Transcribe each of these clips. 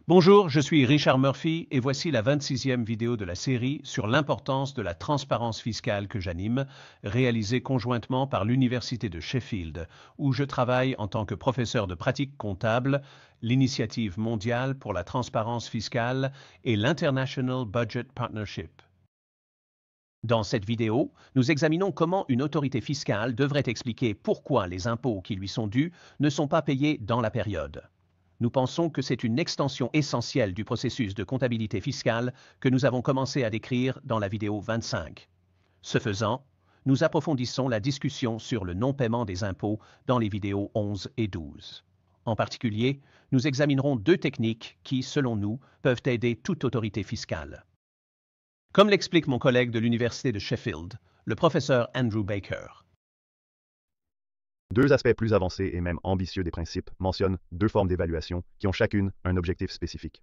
Bonjour, je suis Richard Murphy et voici la 26e vidéo de la série sur l'importance de la transparence fiscale que j'anime, réalisée conjointement par l'Université de Sheffield, où je travaille en tant que professeur de pratique comptable, l'Initiative mondiale pour la transparence fiscale et l'International Budget Partnership. Dans cette vidéo, nous examinons comment une autorité fiscale devrait expliquer pourquoi les impôts qui lui sont dus ne sont pas payés dans la période. Nous pensons que c'est une extension essentielle du processus de comptabilité fiscale que nous avons commencé à décrire dans la vidéo 25. Ce faisant, nous approfondissons la discussion sur le non-paiement des impôts dans les vidéos 11 et 12. En particulier, nous examinerons deux techniques qui, selon nous, peuvent aider toute autorité fiscale. Comme l'explique mon collègue de l'Université de Sheffield, le professeur Andrew Baker. Deux aspects plus avancés et même ambitieux des principes mentionnent deux formes d'évaluation qui ont chacune un objectif spécifique.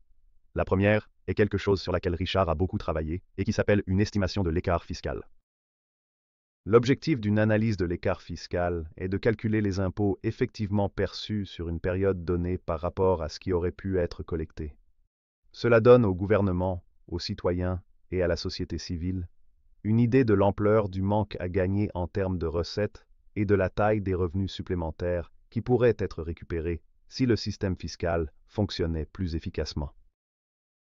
La première est quelque chose sur laquelle Richard a beaucoup travaillé et qui s'appelle une estimation de l'écart fiscal. L'objectif d'une analyse de l'écart fiscal est de calculer les impôts effectivement perçus sur une période donnée par rapport à ce qui aurait pu être collecté. Cela donne au gouvernement, aux citoyens et à la société civile une idée de l'ampleur du manque à gagner en termes de recettes et de la taille des revenus supplémentaires qui pourraient être récupérés si le système fiscal fonctionnait plus efficacement.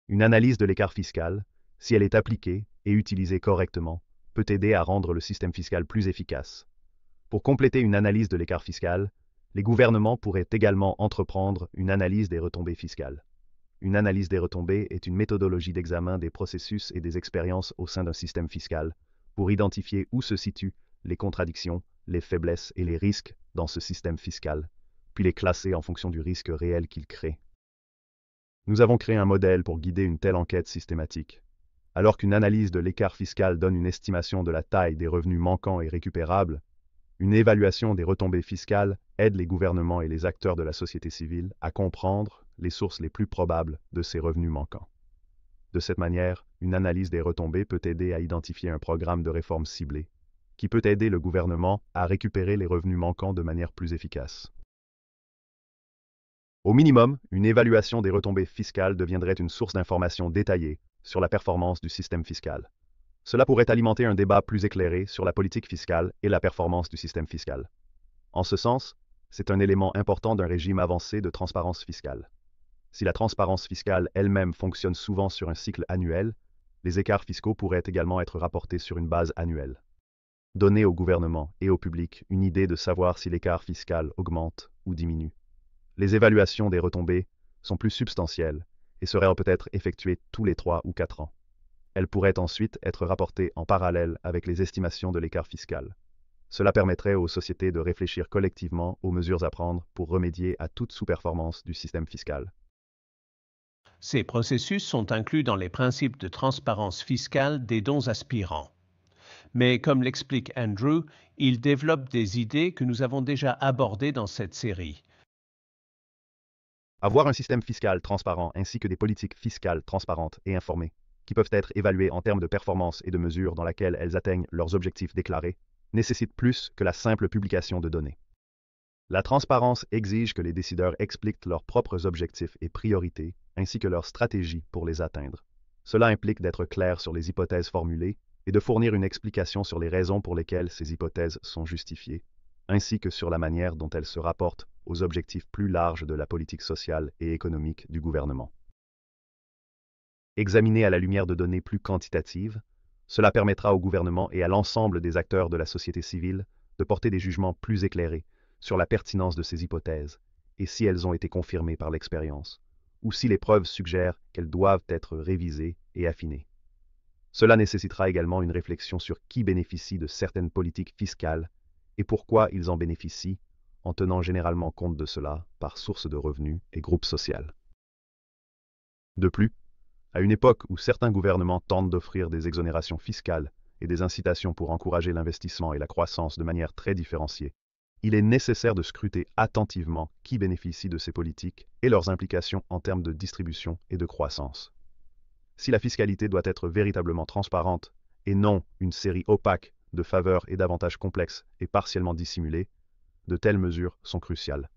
Une analyse de l'écart fiscal, si elle est appliquée et utilisée correctement, peut aider à rendre le système fiscal plus efficace. Pour compléter une analyse de l'écart fiscal, les gouvernements pourraient également entreprendre une analyse des retombées fiscales. Une analyse des retombées est une méthodologie d'examen des processus et des expériences au sein d'un système fiscal pour identifier où se situent les contradictions, les faiblesses et les risques dans ce système fiscal, puis les classer en fonction du risque réel qu'il crée. Nous avons créé un modèle pour guider une telle enquête systématique. Alors qu'une analyse de l'écart fiscal donne une estimation de la taille des revenus manquants et récupérables, une évaluation des retombées fiscales aide les gouvernements et les acteurs de la société civile à comprendre les sources les plus probables de ces revenus manquants. De cette manière, une analyse des retombées peut aider à identifier un programme de réforme ciblé, qui peut aider le gouvernement à récupérer les revenus manquants de manière plus efficace. Au minimum, une évaluation des retombées fiscales deviendrait une source d'informations détaillée sur la performance du système fiscal. Cela pourrait alimenter un débat plus éclairé sur la politique fiscale et la performance du système fiscal. En ce sens, c'est un élément important d'un régime avancé de transparence fiscale. Si la transparence fiscale elle-même fonctionne souvent sur un cycle annuel, les écarts fiscaux pourraient également être rapportés sur une base annuelle. Donner au gouvernement et au public une idée de savoir si l'écart fiscal augmente ou diminue. Les évaluations des retombées sont plus substantielles et seraient peut-être effectuées tous les 3 ou 4 ans. Elles pourraient ensuite être rapportées en parallèle avec les estimations de l'écart fiscal. Cela permettrait aux sociétés de réfléchir collectivement aux mesures à prendre pour remédier à toute sous-performance du système fiscal. Ces processus sont inclus dans les principes de transparence fiscale des dons aspirants. Mais comme l'explique Andrew, il développe des idées que nous avons déjà abordées dans cette série. Avoir un système fiscal transparent ainsi que des politiques fiscales transparentes et informées, qui peuvent être évaluées en termes de performance et de mesures dans laquelle elles atteignent leurs objectifs déclarés, nécessite plus que la simple publication de données. La transparence exige que les décideurs expliquent leurs propres objectifs et priorités, ainsi que leur stratégie pour les atteindre. Cela implique d'être clair sur les hypothèses formulées et de fournir une explication sur les raisons pour lesquelles ces hypothèses sont justifiées, ainsi que sur la manière dont elles se rapportent aux objectifs plus larges de la politique sociale et économique du gouvernement. Examiné à la lumière de données plus quantitatives, cela permettra au gouvernement et à l'ensemble des acteurs de la société civile de porter des jugements plus éclairés sur la pertinence de ces hypothèses et si elles ont été confirmées par l'expérience, ou si les preuves suggèrent qu'elles doivent être révisées et affinées. Cela nécessitera également une réflexion sur qui bénéficie de certaines politiques fiscales et pourquoi ils en bénéficient, en tenant généralement compte de cela par source de revenus et groupe social. De plus, à une époque où certains gouvernements tentent d'offrir des exonérations fiscales et des incitations pour encourager l'investissement et la croissance de manière très différenciée, il est nécessaire de scruter attentivement qui bénéficie de ces politiques et leurs implications en termes de distribution et de croissance. Si la fiscalité doit être véritablement transparente et non une série opaque de faveurs et d'avantages complexes et partiellement dissimulés, de telles mesures sont cruciales.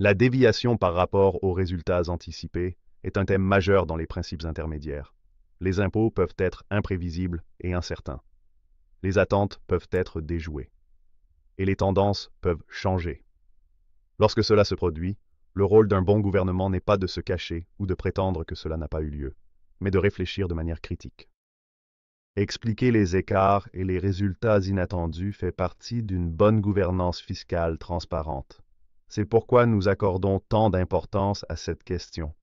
La déviation par rapport aux résultats anticipés est un thème majeur dans les principes intermédiaires. Les impôts peuvent être imprévisibles et incertains. Les attentes peuvent être déjouées. Et les tendances peuvent changer. Lorsque cela se produit, le rôle d'un bon gouvernement n'est pas de se cacher ou de prétendre que cela n'a pas eu lieu, mais de réfléchir de manière critique. Expliquer les écarts et les résultats inattendus fait partie d'une bonne gouvernance fiscale transparente. C'est pourquoi nous accordons tant d'importance à cette question.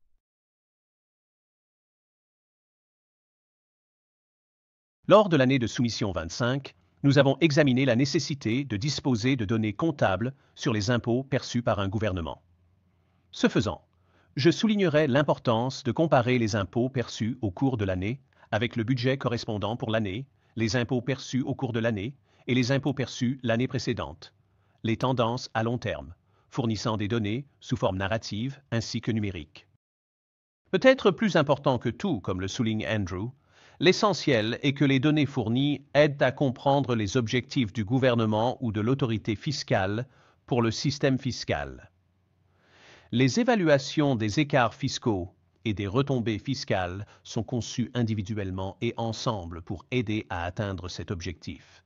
Lors de l'année de soumission 25, nous avons examiné la nécessité de disposer de données comptables sur les impôts perçus par un gouvernement. Ce faisant, je soulignerai l'importance de comparer les impôts perçus au cours de l'année avec le budget correspondant pour l'année, les impôts perçus au cours de l'année et les impôts perçus l'année précédente, les tendances à long terme, fournissant des données sous forme narrative ainsi que numérique. Peut-être plus important que tout, comme le souligne Andrew, l'essentiel est que les données fournies aident à comprendre les objectifs du gouvernement ou de l'autorité fiscale pour le système fiscal. Les évaluations des écarts fiscaux et des retombées fiscales sont conçues individuellement et ensemble pour aider à atteindre cet objectif.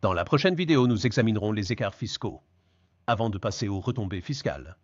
Dans la prochaine vidéo, nous examinerons les écarts fiscaux, avant de passer aux retombées fiscales.